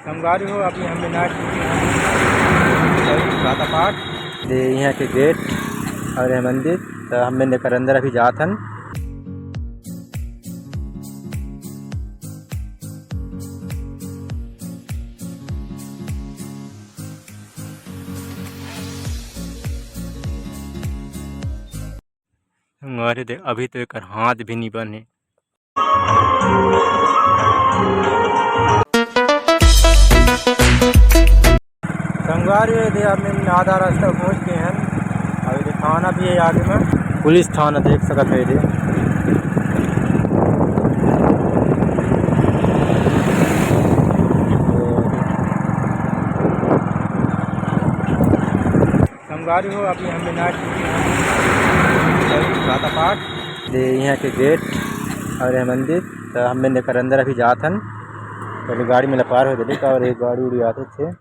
संगवारी हो अभी हमने नाच गाता पाठ दे यहाँ के गेट और यह मंदिर तो हमें लेकर अंदर अभी जाथन। संगवारी दे अभी तो एक हाथ भी नहीं बने। संगवारी दे हमने आधा रास्ता पहुँच गए हैं। अभी थाना भी है आगे में, पुलिस थाना देख सकते है। संगवारी हो अभी हमने नाच गाता पाठ दे यहाँ के गेट और यह मंदिर तो हमें लेकर अंदर अभी जाथन। पहले गाड़ी में पार हो गए और एक गाड़ी उड़ी आते थे।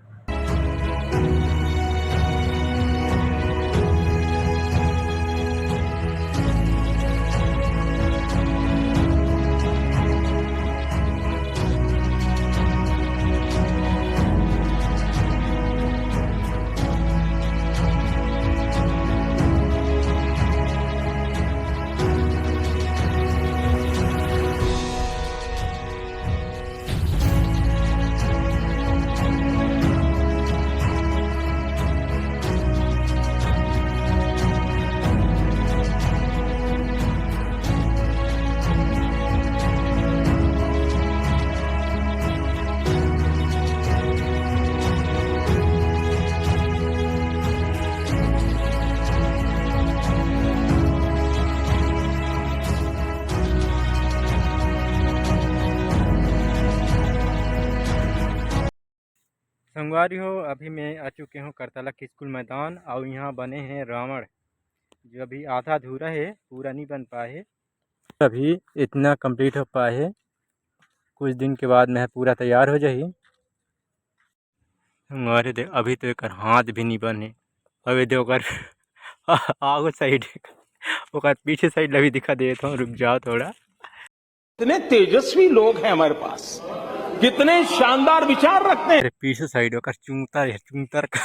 संगवारी हो अभी मैं आ चुके हूँ करतला के स्कूल मैदान और यहाँ बने हैं रावण जो अभी आधा अधूरा है, पूरा नहीं बन पाए है। अभी इतना कंप्लीट हो पाए है, कुछ दिन के बाद में पूरा तैयार हो जाए। संगवारी दे अभी तो एक हाथ भी नहीं बने। अभी दे आगो साइड पीछे साइड अभी दिखा देता हूँ, रुक जाओ थोड़ा। इतने तेजस्वी लोग हैं हमारे पास, कितने शानदार विचार रखते हैं। पीछे साइड होकर चूंतर है, चूंतर का